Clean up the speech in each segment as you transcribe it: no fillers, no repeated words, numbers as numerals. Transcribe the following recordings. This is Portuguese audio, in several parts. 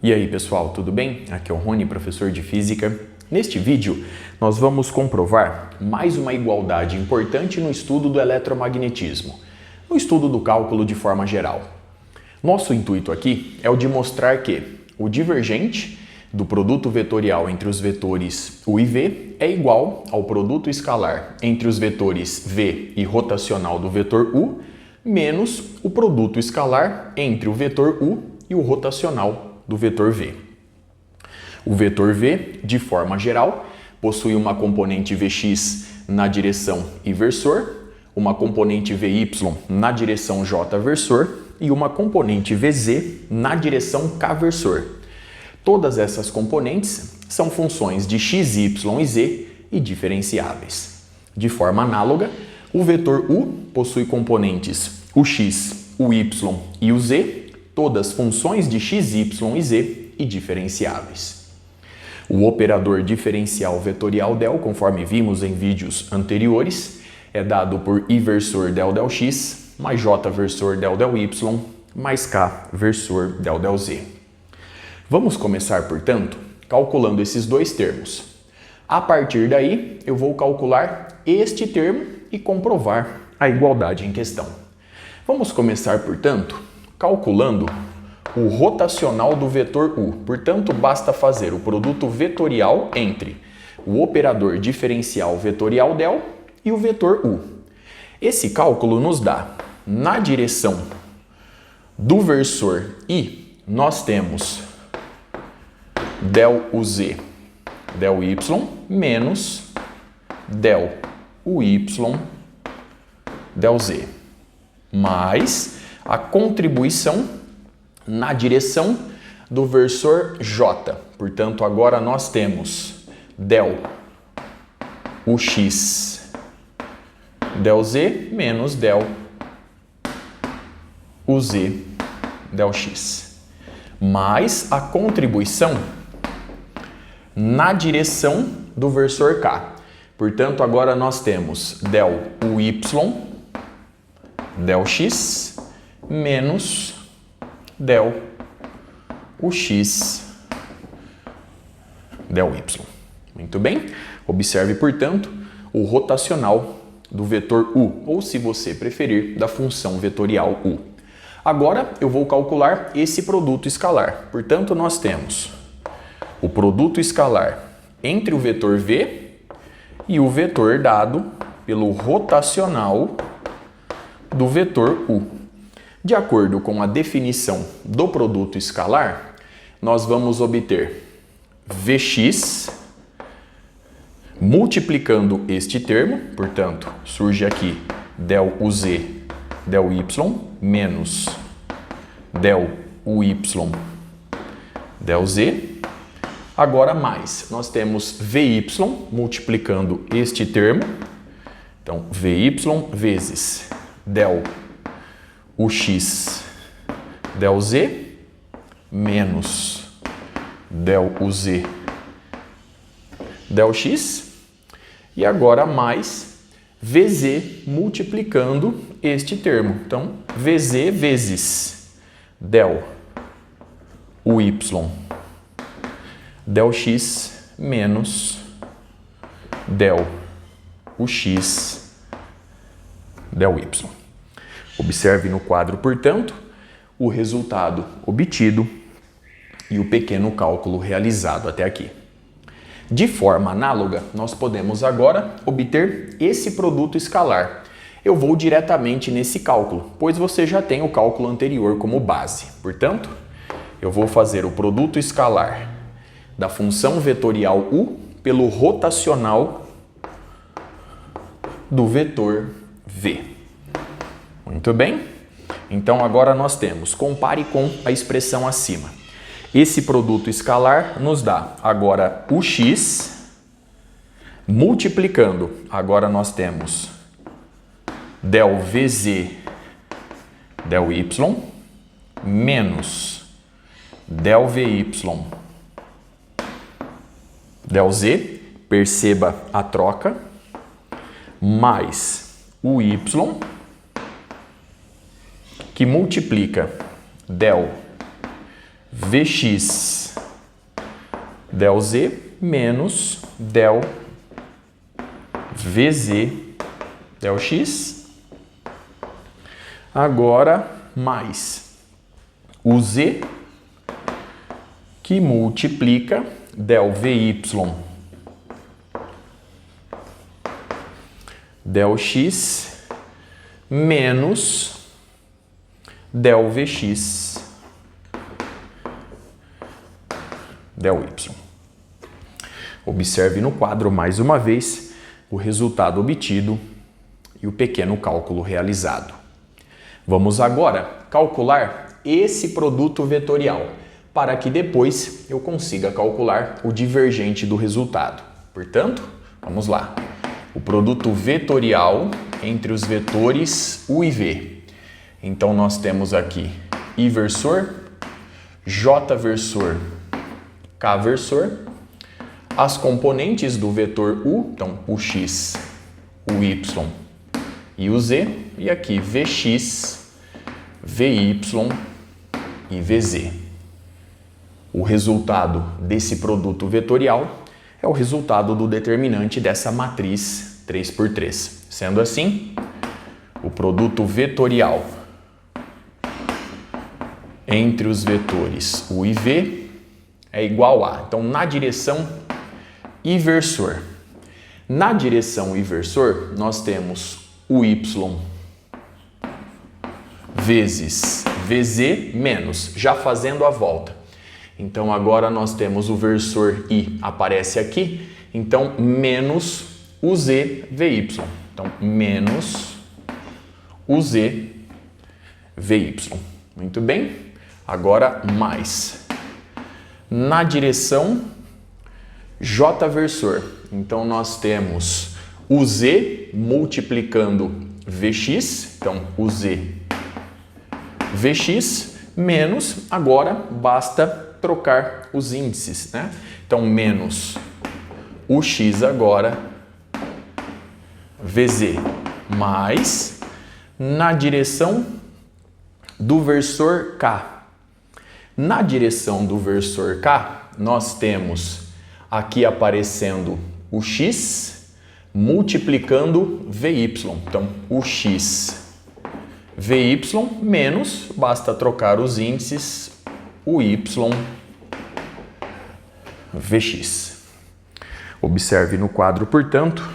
E aí pessoal, tudo bem? Aqui é o Rony, professor de Física. Neste vídeo, nós vamos comprovar mais uma igualdade importante no estudo do eletromagnetismo, no estudo do cálculo de forma geral. Nosso intuito aqui é o de mostrar que o divergente do produto vetorial entre os vetores U e V é igual ao produto escalar entre os vetores V e rotacional do vetor U, menos o produto escalar entre o vetor U e o rotacional do vetor V. O vetor V, de forma geral, possui uma componente Vx na direção I versor, uma componente Vy na direção J versor e uma componente Vz na direção K versor. Todas essas componentes são funções de x, y e z e diferenciáveis. De forma análoga, o vetor U possui componentes o x, o y e o z, todas funções de x, y e z e diferenciáveis. O operador diferencial vetorial del, conforme vimos em vídeos anteriores, é dado por I versor del del x mais J versor del del y mais K versor del del z. Vamos começar, portanto, calculando esses dois termos. A partir daí, eu vou calcular este termo e comprovar a igualdade em questão. Vamos começar, portanto, calculando o rotacional do vetor U. Portanto, basta fazer o produto vetorial entre o operador diferencial vetorial del e o vetor U. Esse cálculo nos dá, na direção do versor I, nós temos del UZ del Y menos del UY del Z, mais a contribuição na direção do versor J. Portanto, agora nós temos del UX del Z menos del UZ del X, mais a contribuição na direção do versor K. Portanto, agora nós temos del UY del X menos del UX del Y. Muito bem? Observe, portanto, o rotacional do vetor U, ou se você preferir, da função vetorial U. Agora eu vou calcular esse produto escalar. Portanto, nós temos o produto escalar entre o vetor V e o vetor dado pelo rotacional do vetor U. De acordo com a definição do produto escalar, nós vamos obter Vx multiplicando este termo, portanto, surge aqui del UZ del Y menos del UY del Z. Agora mais, nós temos Vy multiplicando este termo, então Vy vezes del UX del Z menos del UZ del X, e agora mais Vz multiplicando este termo, então Vz vezes del UY del X menos del UX del Y. Observe no quadro, portanto, o resultado obtido e o pequeno cálculo realizado até aqui. De forma análoga, nós podemos agora obter esse produto escalar. Eu vou diretamente nesse cálculo, pois você já tem o cálculo anterior como base. Portanto, eu vou fazer o produto escalar da função vetorial U pelo rotacional do vetor V. Muito bem? Então agora nós temos, compare com a expressão acima. Esse produto escalar nos dá agora o x multiplicando, agora nós temos del Vz del Y menos del Vy del Z, perceba a troca, mais o Y, que multiplica del Vx del z menos del Vz del x. Agora, mais o z que multiplica del Vy del x menos del Vx del y. Observe no quadro mais uma vez o resultado obtido e o pequeno cálculo realizado. Vamos agora calcular esse produto vetorial, para que depois eu consiga calcular o divergente do resultado. Portanto, vamos lá. O produto vetorial entre os vetores u e v. Então, nós temos aqui I versor, J versor, K versor. As componentes do vetor u, então o x, o y e o z. E aqui Vx, Vy e Vz. O resultado desse produto vetorial é o resultado do determinante dessa matriz 3×3. Sendo assim, o produto vetorial entre os vetores u e v é igual a, então, na direção I versor. Na direção I versor, nós temos o y vezes Vz menos, já fazendo a volta. Então, agora nós temos o versor I, aparece aqui, então, menos o z Vy. Então, menos o z Vy. Muito bem. Agora, mais. Na direção J versor. Então, nós temos o z multiplicando Vx, então, o z Vx, menos, agora basta trocar os índices, né? Então, menos o x agora, Vz, mais, na direção do versor K. Na direção do versor K, nós temos aqui aparecendo o x multiplicando Vy. Então, o x Vy menos, basta trocar os índices, o y Vx. Observe no quadro, portanto,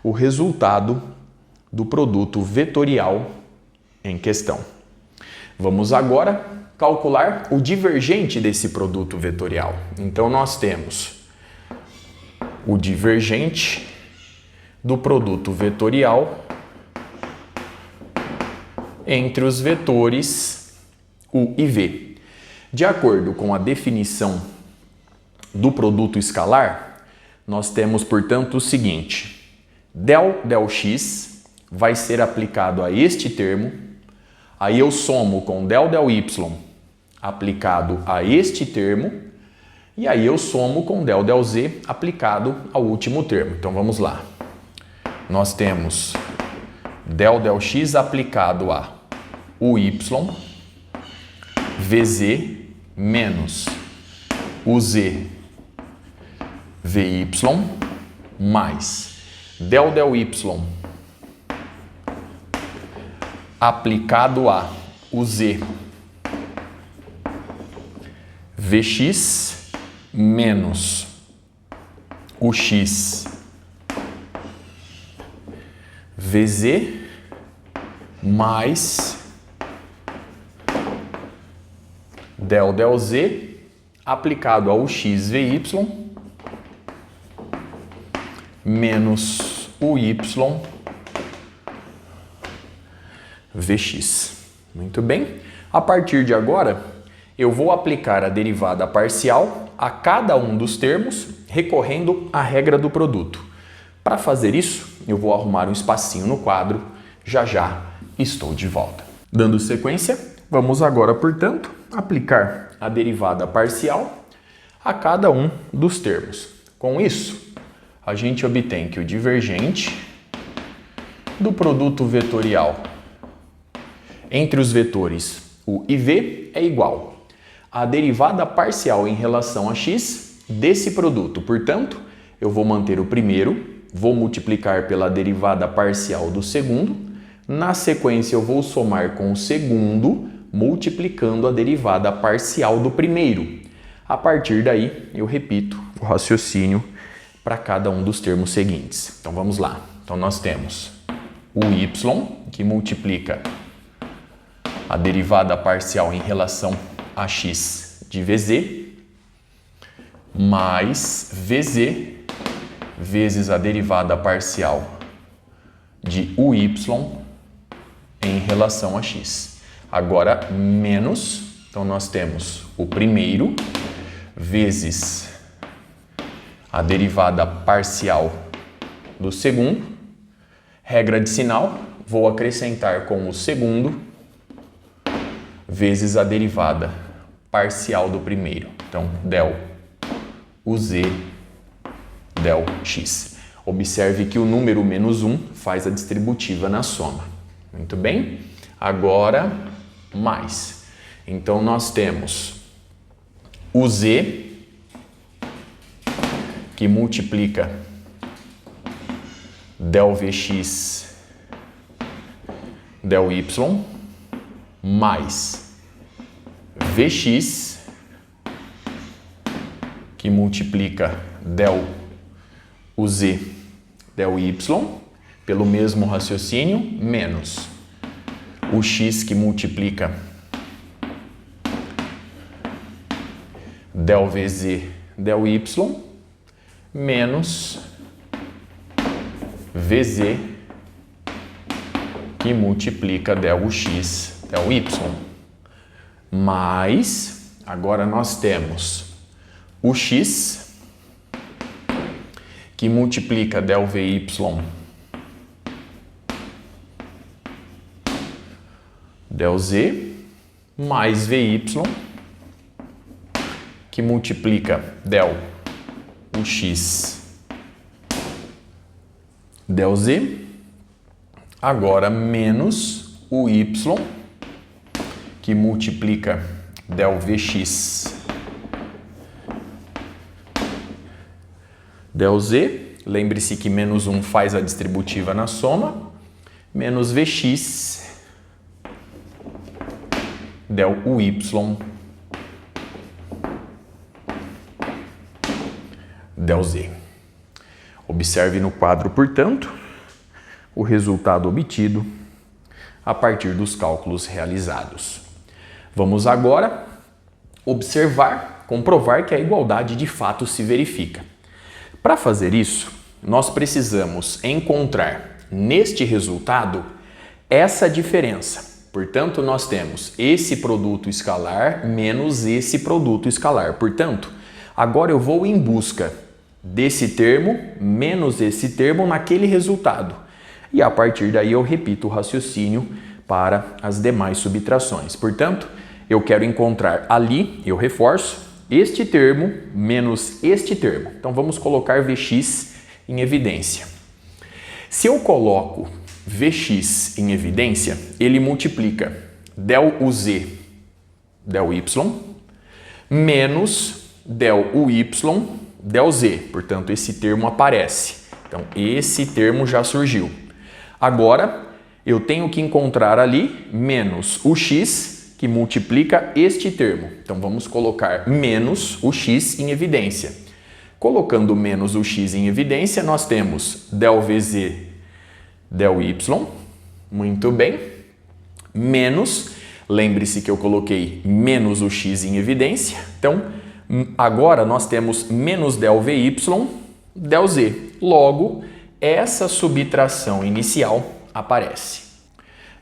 o resultado do produto vetorial em questão. Vamos agora calcular o divergente desse produto vetorial. Então, nós temos o divergente do produto vetorial entre os vetores u e v. De acordo com a definição do produto escalar, nós temos, portanto, o seguinte: del x vai ser aplicado a este termo, aí eu somo com del y aplicado a este termo, e aí eu somo com del z aplicado ao último termo. Então, vamos lá. Nós temos del x aplicado a uy, vz menos uz Vy mais del y aplicado a uz Vx menos o x Vz mais del z aplicado ao x Vy menos o y Vx. Muito bem. A partir de agora, eu vou aplicar a derivada parcial a cada um dos termos, recorrendo à regra do produto. Para fazer isso, eu vou arrumar um espacinho no quadro. Já já estou de volta. Dando sequência, vamos agora, portanto, aplicar a derivada parcial a cada um dos termos. Com isso, a gente obtém que o divergente do produto vetorial entre os vetores u e v é igual a derivada parcial em relação a x desse produto. Portanto, eu vou manter o primeiro, vou multiplicar pela derivada parcial do segundo, na sequência eu vou somar com o segundo, multiplicando a derivada parcial do primeiro. A partir daí, eu repito o raciocínio para cada um dos termos seguintes. Então vamos lá. Então nós temos o y, que multiplica a derivada parcial em relação a x de vz, mais vz vezes a derivada parcial de uy em relação a x. Agora, menos, então nós temos o primeiro vezes a derivada parcial do segundo. Regra de sinal, vou acrescentar com o segundo vezes a derivada parcial do primeiro. Então, del uz del x. Observe que o número menos 1 faz a distributiva na soma. Muito bem? Agora, mais. Então, nós temos o z, que multiplica del vx del y, mais vx, que multiplica del uz del y, pelo mesmo raciocínio, menos o x, que multiplica del vz del y, menos vz, que multiplica del x del y. Mais, agora nós temos o x, que multiplica del vy del z, mais vy, que multiplica del ux del z, agora menos o y, que multiplica del vx del z, lembre-se que menos 1 faz a distributiva na soma, menos vx del uy del z. Observe no quadro, portanto, o resultado obtido a partir dos cálculos realizados. Vamos agora observar, comprovar que a igualdade de fato se verifica. Para fazer isso, nós precisamos encontrar neste resultado essa diferença. Portanto, nós temos esse produto escalar menos esse produto escalar. Portanto, agora eu vou em busca desse termo menos esse termo naquele resultado. E a partir daí eu repito o raciocínio para as demais subtrações. Portanto, eu quero encontrar ali, eu reforço, este termo menos este termo. Então vamos colocar Vx em evidência. Se eu coloco Vx em evidência, ele multiplica del uz del y menos del uy del z. Portanto, esse termo aparece. Então, esse termo já surgiu. Agora, eu tenho que encontrar ali menos o x, que multiplica este termo. Então, vamos colocar menos o x em evidência. Colocando menos o x em evidência, nós temos del vz del y, muito bem, menos, lembre-se que eu coloquei menos o x em evidência, então, agora nós temos menos del vy del z. Logo, essa subtração inicial aparece.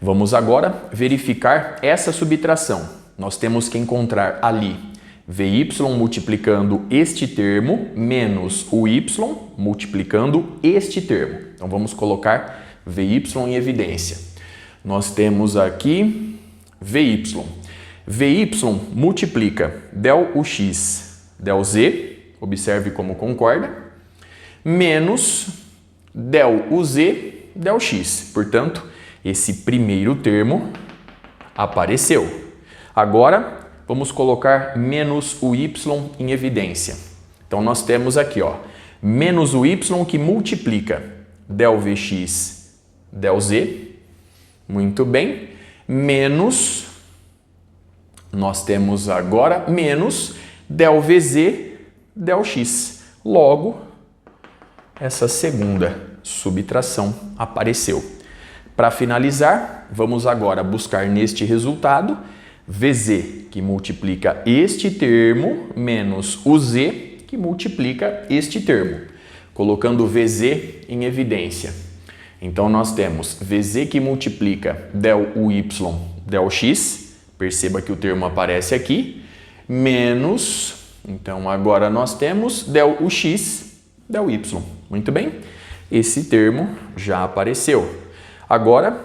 Vamos agora verificar essa subtração. Nós temos que encontrar ali vy multiplicando este termo menos o y multiplicando este termo. Então vamos colocar vy em evidência. Nós temos aqui vy. Vy multiplica del ux del z, observe como concorda, menos del uz del x. Portanto, esse primeiro termo apareceu. Agora, vamos colocar menos o y em evidência. Então, nós temos aqui, ó, menos o y que multiplica del Vx, del Z. Muito bem. Menos, nós temos agora menos del Vz, del X. Logo, essa segunda subtração apareceu. Para finalizar, vamos agora buscar neste resultado Vz, que multiplica este termo, menos o Z, que multiplica este termo, colocando Vz em evidência. Então, nós temos Vz que multiplica del Uy, del X, perceba que o termo aparece aqui, menos, então agora nós temos del Ux, del Y. Muito bem? Esse termo já apareceu. Agora,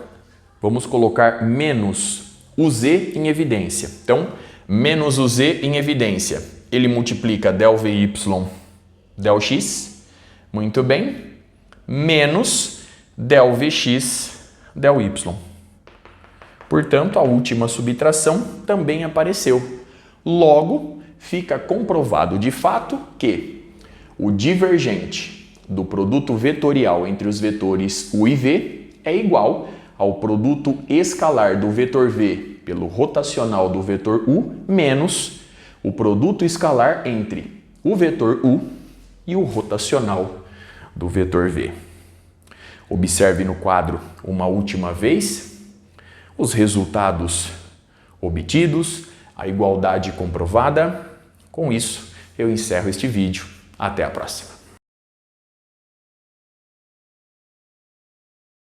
vamos colocar menos o Z em evidência. Então, menos o Z em evidência. Ele multiplica del Vy, del X. Muito bem. Menos del Vx, del Y. Portanto, a última subtração também apareceu. Logo, fica comprovado de fato que o divergente do produto vetorial entre os vetores U e V é igual ao produto escalar do vetor V pelo rotacional do vetor U menos o produto escalar entre o vetor U e o rotacional do vetor V. Observe no quadro uma última vez os resultados obtidos, a igualdade comprovada. Com isso, eu encerro este vídeo. Até a próxima.